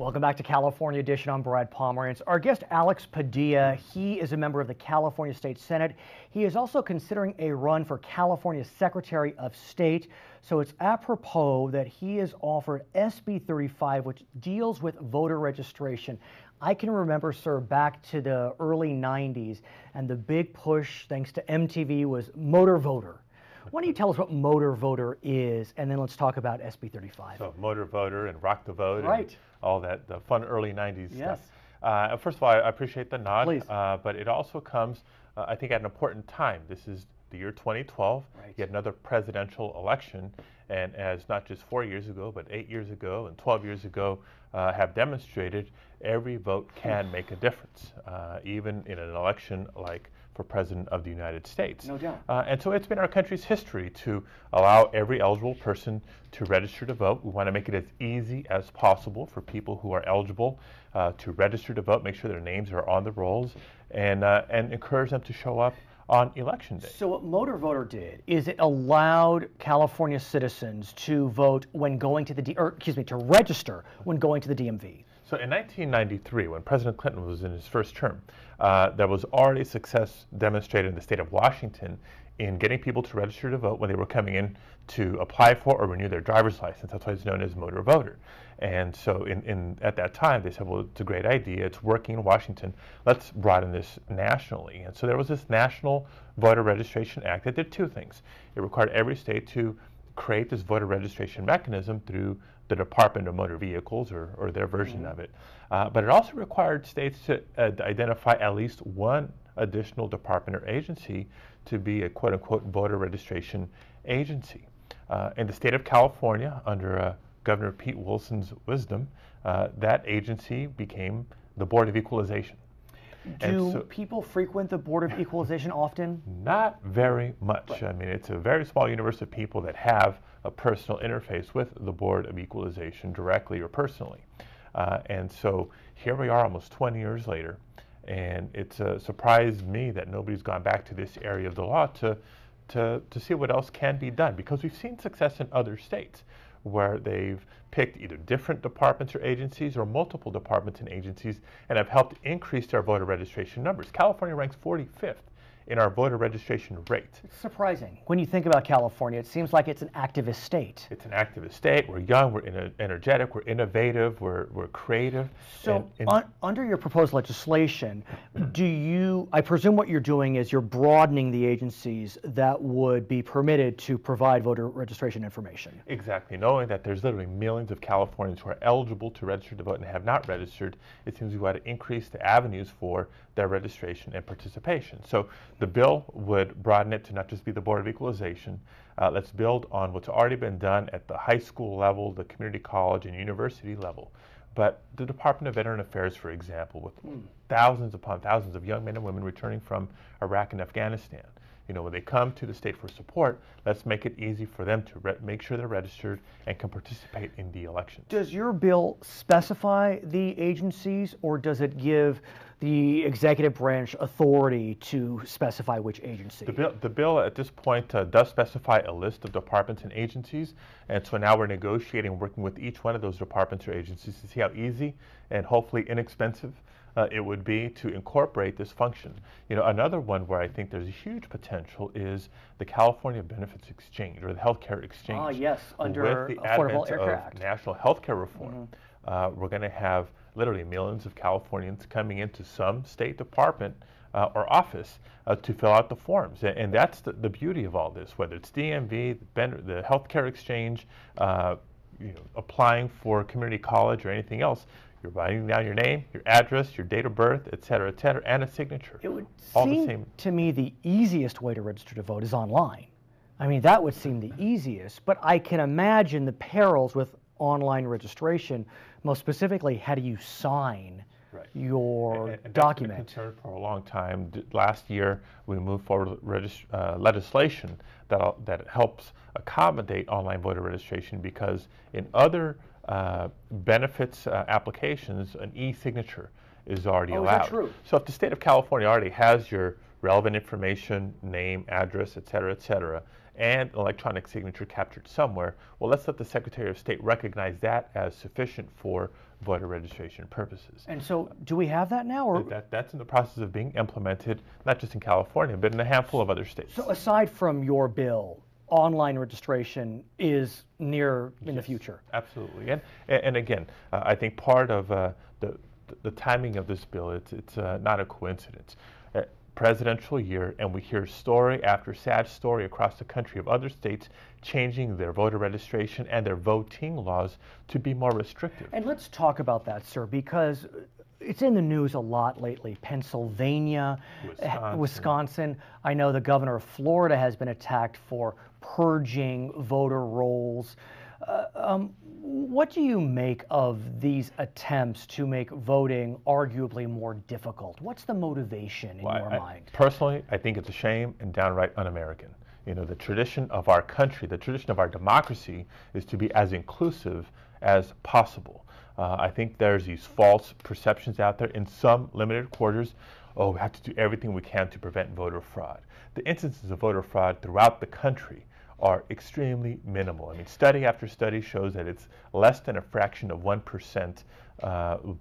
Welcome back to California Edition. I'm Brad Pomerantz. Our guest, Alex Padilla, he is a member of the California State Senate. He is also considering a run for California Secretary of State. So it's apropos that he has offered SB 35, which deals with voter registration. I can remember, sir, back to the early 90s, and the big push, thanks to MTV, was Motor Voter. Why don't you tell us what Motor Voter is, and then let's talk about SB 35. So Motor Voter and Rock the Vote, right, and all that, the fun early 90s yes. stuff. First of all, I appreciate the nod, Please. But it also comes, I think, at an important time. This is the year 2012, right. Yet another presidential election, and as not just 4 years ago, but 8 years ago and 12 years ago have demonstrated, every vote can make a difference, even in an election like for President of the United States. No doubt. And so it's been our country's history to allow every eligible person to register to vote. We want to make it as easy as possible for people who are eligible to register to vote, make sure their names are on the rolls, and encourage them to show up on election day. So what Motor Voter did is it allowed California citizens to vote when going to the to register when going to the DMV. So in 1993, when President Clinton was in his first term, there was already success demonstrated in the state of Washington in getting people to register to vote when they were coming in to apply for or renew their driver's license. That's why it's known as Motor Voter. And so at that time, they said, well, it's a great idea. It's working in Washington. Let's broaden this nationally. And so there was this National Voter Registration Act that did two things. It required every state to create this voter registration mechanism through the Department of Motor Vehicles or their version of it. But it also required states to identify at least one additional department or agency to be a quote-unquote voter registration agency. In the state of California, under Governor Pete Wilson's wisdom, that agency became the Board of Equalization. Do people frequent the Board of Equalization often? Not very much. Right. I mean, it's a very small universe of people that have a personal interface with the Board of Equalization directly or personally. And so here we are almost 20 years later, and it's surprised me that nobody's gone back to this area of the law to see what else can be done, because we've seen success in other states where they've picked either different departments or agencies or multiple departments and agencies and have helped increase their voter registration numbers. California ranks 45th in our voter registration rate. It's surprising. When you think about California, it seems like it's an activist state. It's an activist state. We're young, we're energetic, we're innovative, we're creative. So under your proposed legislation, I presume what you're doing is you're broadening the agencies that would be permitted to provide voter registration information. Exactly. Knowing that there's literally millions of Californians who are eligible to register to vote and have not registered, it seems we want to increase the avenues for their registration and participation. So the bill would broaden it to not just be the Board of Equalization. Let's build on what's already been done at the high school level, the community college and university level. But the Department of Veteran Affairs, for example, with thousands upon thousands of young men and women returning from Iraq and Afghanistan, when they come to the state for support, let's make it easy for them to make sure they're registered and can participate in the elections. Does your bill specify the agencies, or does it give the executive branch authority to specify which agency? The bill at this point does specify a list of departments and agencies, and so now we're negotiating, working with each one of those departments or agencies to see how easy and hopefully inexpensive it would be to incorporate this function. Another one where I think there's a huge potential is the California Benefits Exchange, or the Healthcare Exchange. Ah, yes, under with the Affordable advent Care of Act. national healthcare reform. We're going to have literally millions of Californians coming into some state department or office to fill out the forms, and that's the beauty of all this. Whether it's DMV, the Healthcare Exchange, applying for community college or anything else, you're writing down your name, your address, your date of birth, et cetera, and a signature. It would all seem the same. To me the easiest way to register to vote is online. I mean, that would seem the easiest, but I can imagine the perils with online registration. Most specifically, how do you sign your and document? That's been a concern for a long time. Last year, we moved forward with legislation that helps accommodate online voter registration, because in other benefits applications, an e-signature is already allowed. Is that true? So if the state of California already has your relevant information, name, address, et cetera, and electronic signature captured somewhere, well, let's let the Secretary of State recognize that as sufficient for voter registration purposes. And so, do we have that now? Or That's in the process of being implemented, not just in California, but in a handful of other states. so, aside from your bill, online registration is near in the future. Absolutely, and again, I think part of the timing of this bill, it's not a coincidence. Presidential year, and we hear story after sad story across the country of other states changing their voter registration and their voting laws to be more restrictive. And let's talk about that, sir, because it's in the news a lot lately. Pennsylvania, Wisconsin. I know the governor of Florida has been attacked for purging voter rolls. What do you make of these attempts to make voting arguably more difficult? What's the motivation in your mind? Personally, I think it's a shame and downright un-American. You know, the tradition of our country, the tradition of our democracy is to be as inclusive as possible. I think there's these false perceptions out there in some limited quarters. Oh, we have to do everything we can to prevent voter fraud. The instances of voter fraud throughout the country are extremely minimal. I mean, study after study shows that it's less than a fraction of 1%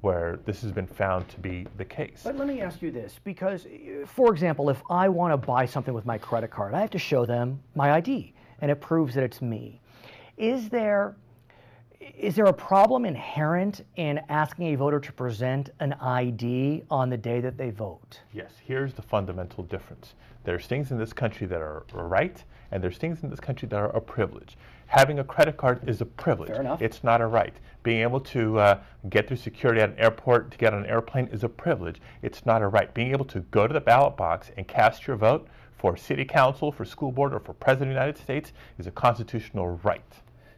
where this has been found to be the case. But let me ask you this, because, for example, if I want to buy something with my credit card, I have to show them my ID, and it proves that it's me. Is there a problem inherent in asking a voter to present an ID on the day that they vote? Yes, here's the fundamental difference. There's things in this country that are a right, and there's things in this country that are a privilege. Having a credit card is a privilege. Fair enough. It's not a right. Being able to get through security at an airport, to get on an airplane is a privilege. It's not a right. Being able to go to the ballot box and cast your vote for city council, for school board, or for president of the United States is a constitutional right.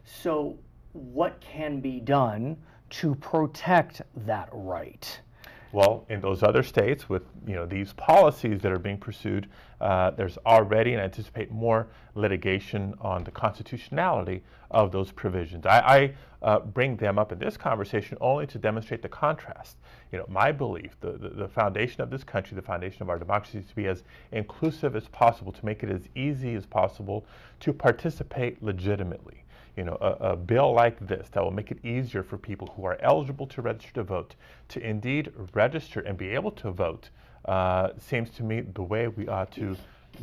So what can be done to protect that right? Well, in those other states with these policies that are being pursued, there's already, and I anticipate more litigation on the constitutionality of those provisions. I bring them up in this conversation only to demonstrate the contrast. My belief, the foundation of this country, the foundation of our democracy is to be as inclusive as possible, to make it as easy as possible to participate legitimately. A bill like this that will make it easier for people who are eligible to register to vote to indeed register and be able to vote seems to me the way we ought to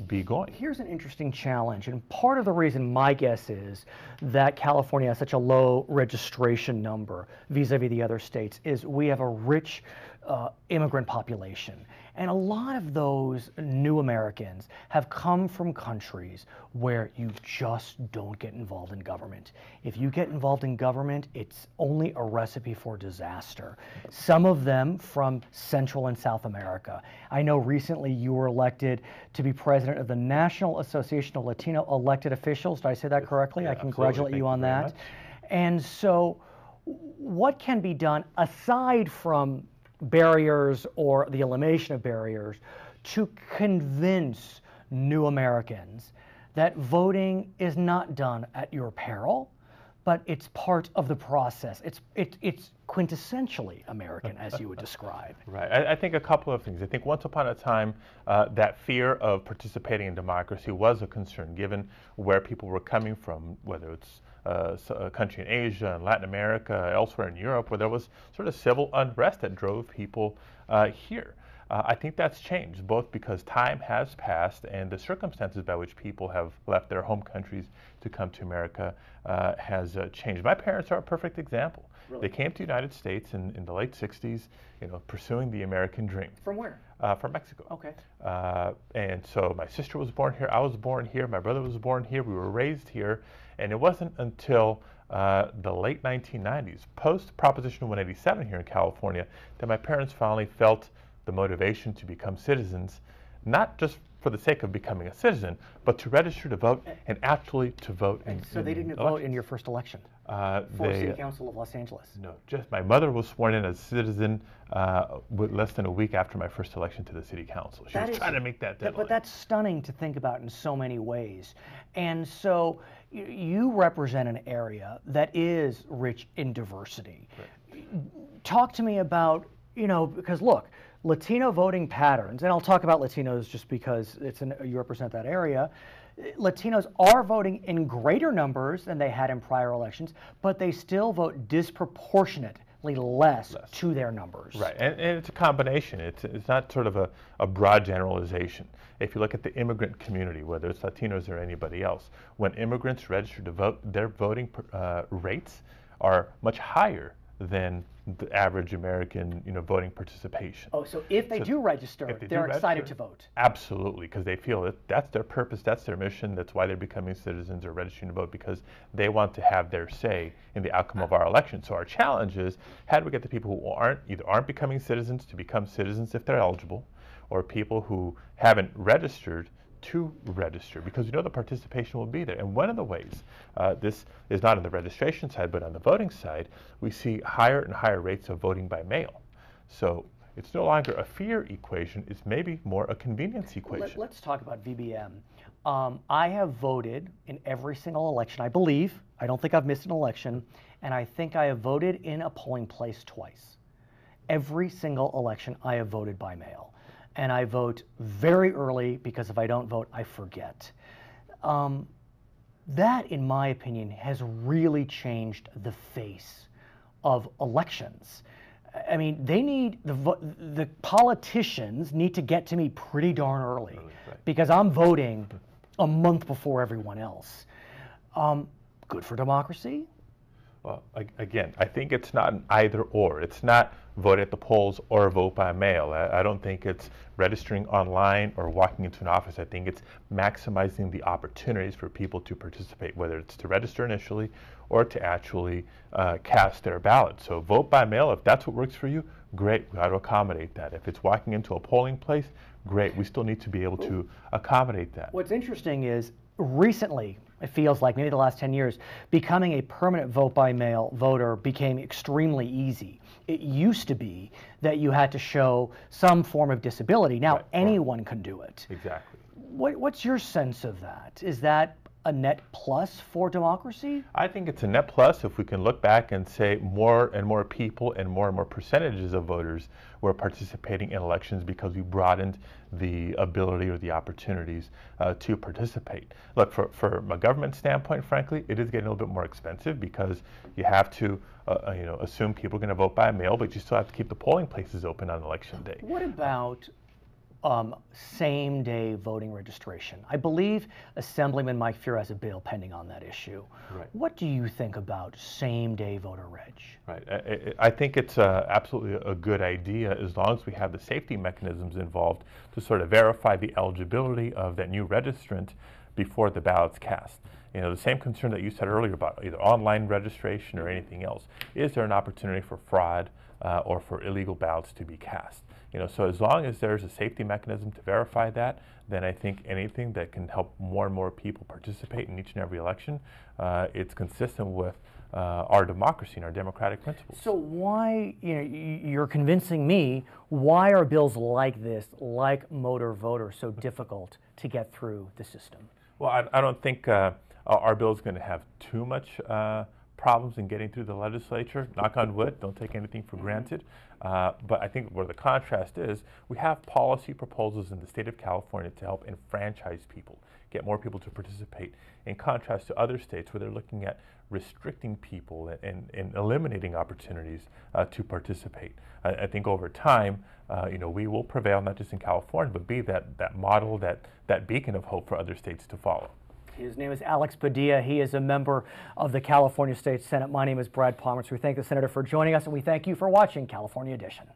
be going. Here's an interesting challenge, and part of the reason my guess is that California has such a low registration number vis-a-vis the other states is we have a rich immigrant population. And a lot of those new Americans have come from countries where you just don't get involved in government. If you get involved in government, it's only a recipe for disaster. Some of them from Central and South America. I know recently you were elected to be president of the National Association of Latino Elected Officials. Did I say that correctly? Yeah, I congratulate you on that. Much. And so what can be done aside from barriers or the elimination of barriers to convince new Americans that voting is not done at your peril, but it's part of the process. It's quintessentially American, as you would describe. Right. I think a couple of things. I think once upon a time, that fear of participating in democracy was a concern, given where people were coming from, whether it's a country in Asia and Latin America, elsewhere in Europe, where there was sort of civil unrest that drove people here. I think that's changed, both because time has passed and the circumstances by which people have left their home countries to come to America has changed. My parents are a perfect example. Really? They came to the United States in the late 60s, pursuing the American dream. From where? From Mexico. Okay. And so my sister was born here, I was born here, my brother was born here, we were raised here, and it wasn't until the late 1990s, post Proposition 187 here in California, that my parents finally felt the motivation to become citizens, not just for the sake of becoming a citizen, but to register to vote and actually to vote in So they didn't vote in your first election for City Council of Los Angeles? No, just my mother was sworn in as a citizen with less than a week after my first election to the City Council. She was trying to make that deadline. But that's stunning to think about in so many ways. And so you represent an area that is rich in diversity. Right. Talk to me about, because look, Latino voting patterns, and I'll talk about Latinos just because you represent that area, Latinos are voting in greater numbers than they had in prior elections, but they still vote disproportionately less to their numbers. Right, and it's a combination. It's not sort of a broad generalization. If you look at the immigrant community, whether it's Latinos or anybody else, when immigrants register to vote, their voting rates are much higher than the average American, voting participation. Oh, so if they do register, they're excited to vote. Absolutely, because they feel that that's their purpose, that's their mission, that's why they're becoming citizens or registering to vote, because they want to have their say in the outcome of our election. So our challenge is, how do we get the people who either aren't becoming citizens to become citizens if they're eligible, or people who haven't registered to register, because we know the participation will be there. And one of the ways, this is not on the registration side, but on the voting side, we see higher and higher rates of voting by mail. So it's no longer a fear equation, it's maybe more a convenience equation. Let's talk about VBM. I have voted in every single election, I believe. I don't think I've missed an election, and I think I have voted in a polling place twice. Every single election I have voted by mail. And I vote very early, because if I don't vote, I forget. That, in my opinion, has really changed the face of elections. I mean, they need, the politicians need to get to me pretty darn early, because I'm voting a month before everyone else. Good for democracy? Well, again, I think it's not an either or. It's not vote at the polls or vote by mail. I don't think it's registering online or walking into an office. I think it's maximizing the opportunities for people to participate, whether it's to register initially or to actually cast their ballot. So vote by mail, if that's what works for you, great, we got to accommodate that. If it's walking into a polling place, great, we still need to be able to accommodate that. What's interesting is, recently, it feels like maybe the last 10 years, becoming a permanent vote-by-mail voter became extremely easy. It used to be that you had to show some form of disability. Now anyone can do it. Exactly. What's your sense of that? Is that a net plus for democracy? I think it's a net plus if we can look back and say more and more people and more percentages of voters were participating in elections because we broadened the ability or the opportunities to participate. Look, from a government standpoint, frankly, it is getting a little bit more expensive because you have to assume people are going to vote by mail, but you still have to keep the polling places open on election day. What about same-day voting registration? I believe Assemblyman Mike Fuhr has a bill pending on that issue. Right. What do you think about same-day voter reg? Right. I think it's absolutely a good idea as long as we have the safety mechanisms involved to sort of verify the eligibility of that new registrant before the ballot's cast. The same concern that you said earlier about either online registration or anything else. Is there an opportunity for fraud or for illegal ballots to be cast? So as long as there's a safety mechanism to verify that, then I think anything that can help more and more people participate in each and every election, it's consistent with our democracy and our democratic principles. So why, you're convincing me, why are bills like this, like motor voter, so difficult to get through the system? Well, I don't think our bill is going to have too much problems in getting through the legislature. Knock on wood, don't take anything for granted. But I think where the contrast is, we have policy proposals in the state of California to help enfranchise people, get more people to participate, in contrast to other states where they're looking at restricting people and eliminating opportunities to participate. I think over time, we will prevail, not just in California, but be that model, that beacon of hope for other states to follow. His name is Alex Padilla. He is a member of the California State Senate. My name is Brad Pomerantz. We thank the Senator for joining us, and we thank you for watching California Edition.